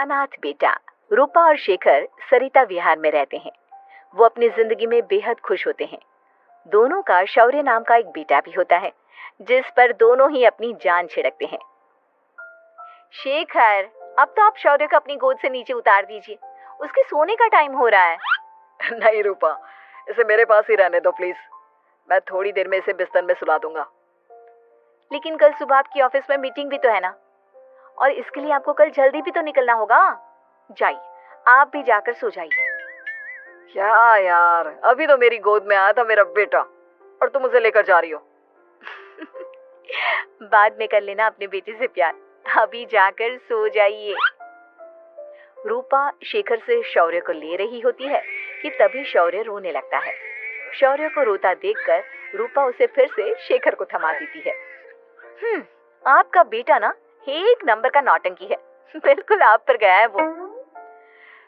अनाथ बेटा। रूपा और शेखर सरिता विहार में रहते हैं। वो अपनी जिंदगी में बेहद खुश होते हैं। दोनों का शौर्य नाम का एक बेटा भी होता है, जिस पर दोनों ही अपनी जान छिड़कते हैं। शेखर, अब तो आप शौर्य को अपनी गोद से नीचे उतार दीजिए, उसके सोने का टाइम हो रहा है। नहीं रूपा, इसे मेरे पास ही रहने दो प्लीज। मैं थोड़ी देर में इसे बिस्तर में सुला दूंगा। लेकिन कल सुबह आपकी ऑफिस में मीटिंग भी तो है ना, और इसके लिए आपको कल जल्दी भी तो निकलना होगा। जाइए, आप भी जाकर सो जाइए। क्या यार, अभी तो मेरी गोद में आया था मेरा बेटा और तुम उसे लेकर जा रही हो। बाद में कर लेना अपने बेटे से प्यार, अभी जाकर सो जाइए। रूपा शेखर से शौर्य को ले रही होती है कि तभी शौर्य रोने लगता है। शौर्य को रोता देखकर रूपा उसे फिर से शेखर को थमा देती है। आपका बेटा ना एक नंबर का नौटंकी है, बिल्कुल आप पर गया है वो।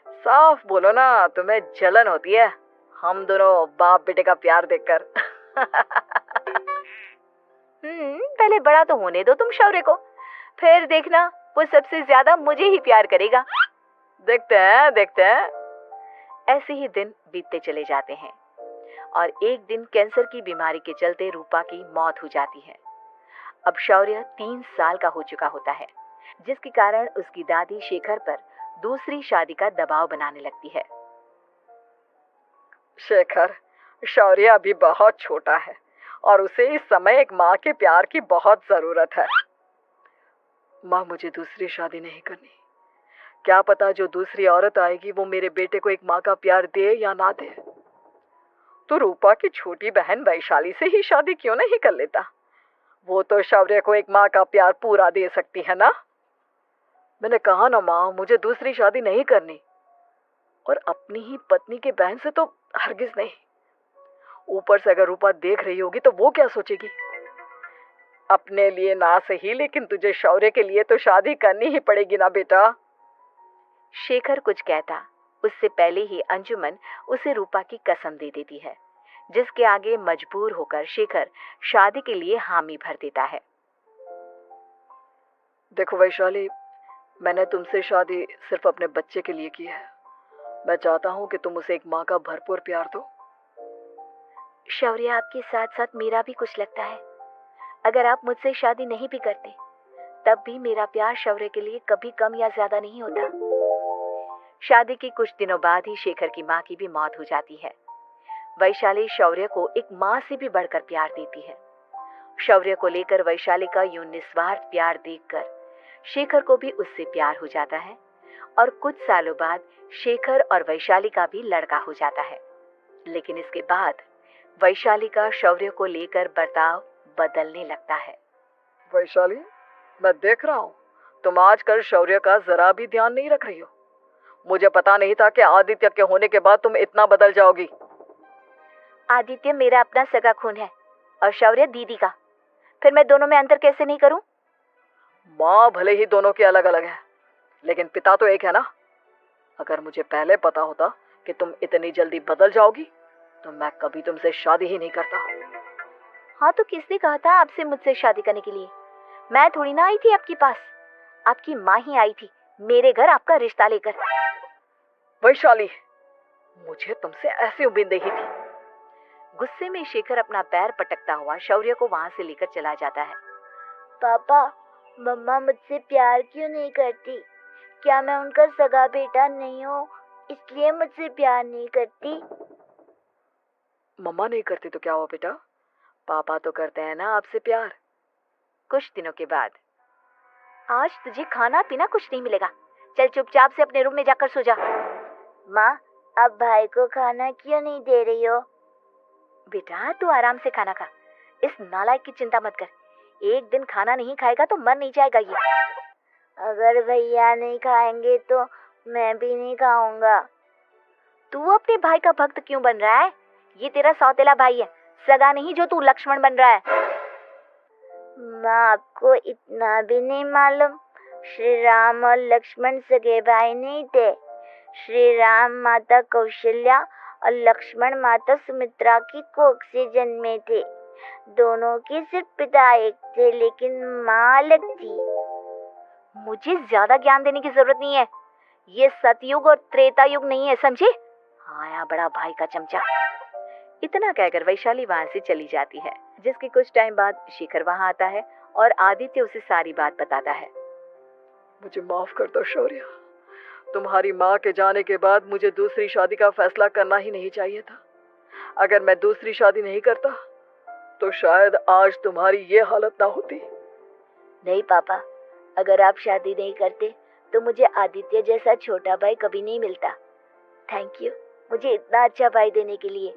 साफ बोलो ना, तुम्हें जलन होती है हम दोनों बाप बेटे का प्यार देखकर। पहले बड़ा तो होने दो तुम शौर्य को, फिर देखना वो सबसे ज्यादा मुझे ही प्यार करेगा। देखते हैं। ऐसे ही दिन बीतते चले जाते हैं और एक दिन कैंसर की बीमारी के चलते रूपा की मौत हो जाती है। अब शौर्य 3 साल का हो चुका होता है, जिसके कारण उसकी दादी शेखर पर दूसरी शादी का दबाव बनाने लगती है। शेखर, शौर्य अभी बहुत छोटा है और उसे इस समय एक माँ के प्यार की बहुत जरूरत है। माँ, मुझे दूसरी शादी नहीं करनी। क्या पता जो दूसरी औरत आएगी वो मेरे बेटे को एक माँ का प्यार दे या ना दे। तो रूपा की छोटी बहन वैशाली से ही शादी क्यों नहीं कर लेता? वो तो शौर्य को एक माँ का प्यार पूरा दे सकती है ना। मैंने कहा ना माँ, मुझे दूसरी शादी नहीं करनी, और अपनी ही पत्नी के बहन से तो हरगिज नहीं। ऊपर से अगर रूपा देख रही होगी तो वो क्या सोचेगी? अपने लिए ना सही, लेकिन तुझे शौर्य के लिए तो शादी करनी ही पड़ेगी ना बेटा। शेखर कुछ कहता उससे पहले ही अंजुमन उसे रूपा की कसम दे देती है, जिसके आगे मजबूर होकर शेखर शादी के लिए हामी भर देता है। देखो वैशाली, मैंने तुमसे शादी सिर्फ अपने बच्चे के लिए की है। मैं चाहता हूँ कि तुम उसे एक माँ का भरपूर प्यार दो। शौर्य, आपके साथ साथ मेरा भी कुछ लगता है। अगर आप मुझसे शादी नहीं भी करते तब भी मेरा प्यार शौर्य के लिए कभी कम या ज्यादा नहीं होता। शादी के कुछ दिनों बाद ही शेखर की माँ की भी मौत हो जाती है। वैशाली शौर्य को एक माँ से भी बढ़कर प्यार देती है। शौर्य को लेकर वैशाली का यूं निस्वार्थ प्यार देखकर शेखर को भी उससे प्यार हो जाता है और कुछ सालों बाद शेखर और वैशाली का भी लड़का हो जाता है। लेकिन इसके बाद वैशाली का शौर्य को लेकर बर्ताव बदलने लगता है। वैशाली, मैं देख रहा हूँ तुम आजकल शौर्य का जरा भी ध्यान नहीं रख रही हो। मुझे पता नहीं था कि आदित्य के होने के बाद तुम इतना बदल जाओगी। आदित्य मेरा अपना सगा खून है और शौर्य दीदी का, फिर मैं दोनों में अंतर कैसे नहीं करूं? माँ भले ही दोनों की अलग अलग है, लेकिन पिता तो एक है ना। अगर मुझे पहले पता होता कि तुम इतनी जल्दी बदल जाओगी तो मैं कभी तुमसे शादी ही नहीं करता। हाँ, तो किसने कहा था आपसे मुझसे शादी करने के लिए? मैं थोड़ी ना आई थी आपके पास, आपकी माँ ही आई थी मेरे घर आपका रिश्ता लेकर। वैशाली, मुझे तुमसे ऐसी उम्मीद नहीं थी। गुस्से में शेखर अपना पैर पटकता हुआ शौर्य को वहां से लेकर चला जाता है। पापा, मम्मा मुझसे प्यार क्यों नहीं करती? क्या मैं उनका सगा बेटा नहीं हूँ, इसलिए मुझसे प्यार नहीं करती? मम्मा नहीं करती तो क्या हुआ बेटा, पापा तो करते हैं ना आपसे प्यार। कुछ दिनों के बाद, आज तुझे खाना पीना कुछ नहीं मिलेगा, चल चुपचाप से अपने रूम में जाकर सो जा। माँ, अब भाई को खाना क्यों नहीं दे रही हो? बेटा, तू आराम से खाना खा, इस नालायक की चिंता मत कर। एक दिन खाना नहीं खाएगा तो मर नहीं जाएगा ये। अगर भैया नहीं खाएंगे तो मैं भी नहीं खाऊंगा। तू अपने भाई का भक्त क्यों बन रहा है? ये तेरा सौतेला भाई है, सगा नहीं जो तू लक्ष्मण बन रहा है। माँ, आपको इतना भी नहीं मालूम, श्री राम और लक्ष्मण सगे भाई नहीं थे। श्री राम माता कौशल्या और लक्ष्मण माता सुमित्रा की कोख से जन्मे थे। दोनों के सिर्फ पिता एक थे, लेकिन माँ अलग थी। मुझे ज्यादा ज्ञान देने की जरूरत नहीं है, ये सतयुग और त्रेता युग नहीं है, समझे? आया बड़ा भाई का चमचा। इतना कहकर वैशाली वहां से चली जाती है, जिसके कुछ टाइम बाद शिखर वहां आता है और आदित्य उसे सारी बात बताता है। मुझे माफ कर दो शौर्य, तुम्हारी माँ के जाने के बाद मुझे दूसरी शादी का फैसला करना ही नहीं चाहिए था। अगर मैं दूसरी शादी नहीं करता तो शायद आज तुम्हारी ये हालत ना होती। नहीं पापा, अगर आप शादी नहीं करते तो मुझे आदित्य जैसा छोटा भाई कभी नहीं मिलता। थैंक यू मुझे इतना अच्छा भाई देने के लिए।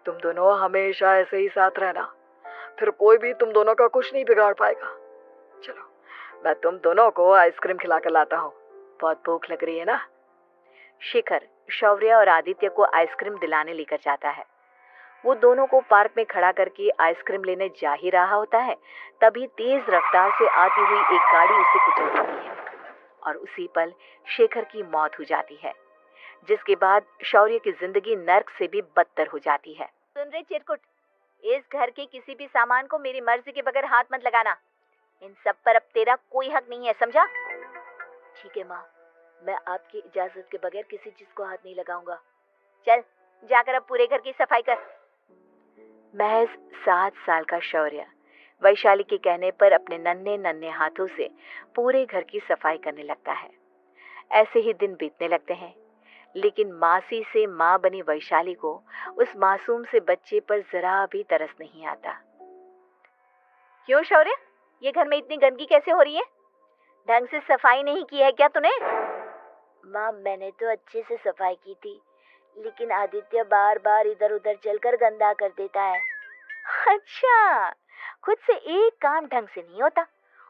तुम दोनों हमेशा ऐसे ही साथ रहना, फिर कोई भी तुम दोनों का कुछ नहीं बिगाड़ पाएगा। चलो मैं तुम दोनों को आइसक्रीम खिला कर लाता हूँ, बहुत भूख लग रही है ना। शिखर शौर्य और आदित्य को आइसक्रीम दिलाने लेकर जाता है। वो दोनों को पार्क में खड़ा करके आइसक्रीम लेने जा ही रहा होता है, तभी तेज रफ्तार से आती हुई एक गाड़ी उसे कुचल देती है और उसी पल शेखर की मौत हो जाती है, जिसके बाद शौर्य की जिंदगी नर्क से भी बदतर हो जाती है। सुन रहे चिरकुट, इस घर के किसी भी सामान को मेरी मर्जी के बगैर हाथ मत लगाना। इन सब पर अब तेरा कोई हक नहीं है, समझा? ठीक है माँ, मैं आपकी इजाजत के बगैर किसी चीज को हाथ नहीं लगाऊंगा। चल जाकर अब पूरे घर की सफाई कर। महज 7 साल का शौर्य वैशाली के कहने पर अपने नन्हे नन्हे हाथों से पूरे घर की सफाई करने लगता है। ऐसे ही दिन बीतने लगते हैं, लेकिन मासी से माँ बनी वैशाली को उस मासूम से बच्चे पर जरा भी तरस नहीं आता। क्यों शौर्य, ये घर में इतनी गंदगी कैसे हो रही है? ढंग से सफाई नहीं की है क्या तूने? माँ मैंने तो अच्छे से सफाई की थी, लेकिन आदित्य बार बार इधर उधर चलकर गंदा कर देता है। अच्छा, खुद से एक काम ढंग से नहीं होता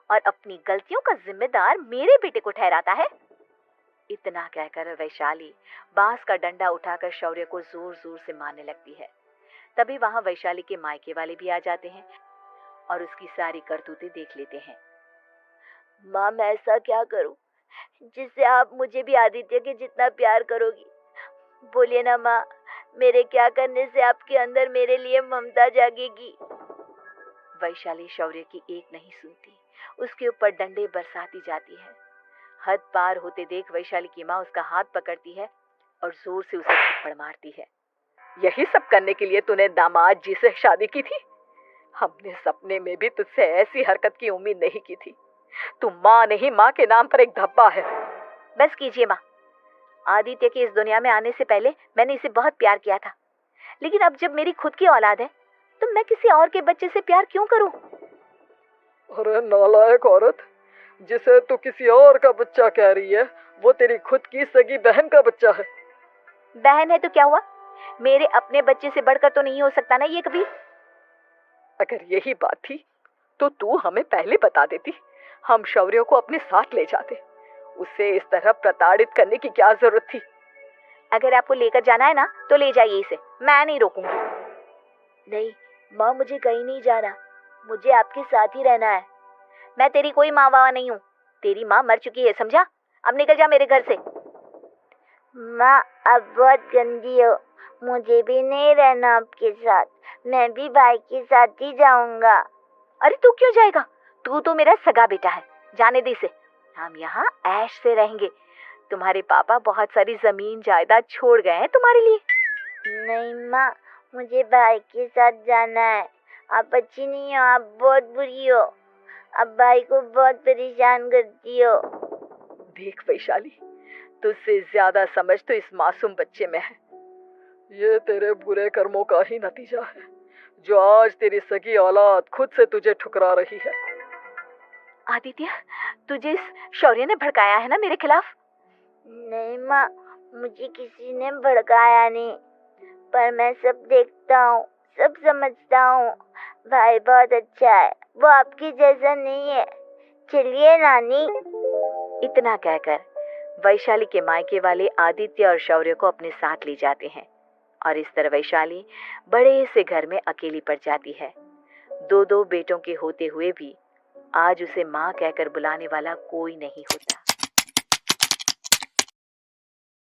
और अपनी गलतियों का जिम्मेदार मेरे बेटे को ठहराता है। इतना कहकर वैशाली बांस का डंडा उठाकर शौर्य को जोर जोर से मारने लगती है। तभी वहां वैशाली के मायके वाले भी आ जाते हैं और उसकी सारी करतूतें देख लेते हैं। माँ मैं ऐसा क्या करूं जिससे आप मुझे भी आदित्य के जितना प्यार करोगी? बोलिए ना माँ, मेरे क्या करने से आपके अंदर मेरे लिए ममता जागेगी? वैशाली शौर्य की एक नहीं सुनती, उसके ऊपर डंडे बरसाती जाती है। हद पार होते देख वैशाली की माँ उसका हाथ पकड़ती है और जोर से उसे थप्पड़ मारती है। यही सब करने के लिए तूने दामाद जी से शादी की थी? हमने सपने में भी तुझसे ऐसी हरकत की उम्मीद नहीं की थी। तू माँ नहीं, माँ के नाम पर एक धब्बा है। बस कीजिए माँ, आदित्य के इस दुनिया में आने से पहले मैंने इसे बहुत प्यार किया था, लेकिन अब जब मेरी खुद की औलाद है तो मैं किसी और के बच्चे से प्यार क्यों करूं? अरे नालायक औरत, जिसे तू किसी और का बच्चा कह रही है वो तेरी खुद की सगी बहन का बच्चा है। बहन है तो क्या हुआ, मेरे अपने बच्चे से बढ़कर तो नहीं हो सकता ना ये कभी। अगर यही बात थी तो तू हमें पहले बता देती, हम शौर्य को अपने साथ ले जाते। उसे इस तरह प्रताड़ित करने की क्या जरूरत थी? अगर आपको लेकर जाना है ना तो ले जाइए इसे, मैं नहीं रोकूंगी। नहीं माँ, मुझे कहीं नहीं जाना, मुझे आपके साथ ही रहना है। मैं तेरी कोई माँ बाबा नहीं हूँ, तेरी माँ मर चुकी है, समझा? अब निकल जा मेरे घर से। माँ अब बहुत गंदी हो, मुझे भी नहीं रहना आपके साथ, मैं भी भाई के साथ ही जाऊंगा। अरे तू क्यों जाएगा, तू तो मेरा सगा बेटा है, जाने दे इसे। हम यहाँ ऐश से रहेंगे, तुम्हारे पापा बहुत सारी जमीन जायदाद छोड़ गए हैं तुम्हारे लिए। नहीं माँ, मुझे भाई के साथ जाना है। आप अच्छी नहीं हो, आप बहुत बुरी हो, आप भाई को बहुत परेशान करती हो। देख वैशाली, तुझसे ज्यादा समझ तो इस मासूम बच्चे में है। ये तेरे बुरे कर्मों का ही नतीजा है, जो आज तेरी सगी औलाद खुद से तुझे ठुकरा रही है। आदित्य, तुझे इस शौर्य ने भड़काया है ना मेरे खिलाफ? नहीं माँ, मुझे किसी ने भड़काया नहीं, पर मैं सब देखता हूँ, सब समझता हूँ। भाई बहुत अच्छा है, वो आपकी जैसा नहीं है। चलिए नानी। इतना कहकर वैशाली के मायके वाले आदित्य और शौर्य को अपने साथ ले जाते हैं और इस तरह वैशाली बड़े से घर में अकेली पड़ जाती है। दो बेटों के होते हुए भी आज उसे माँ कहकर बुलाने वाला कोई नहीं होता।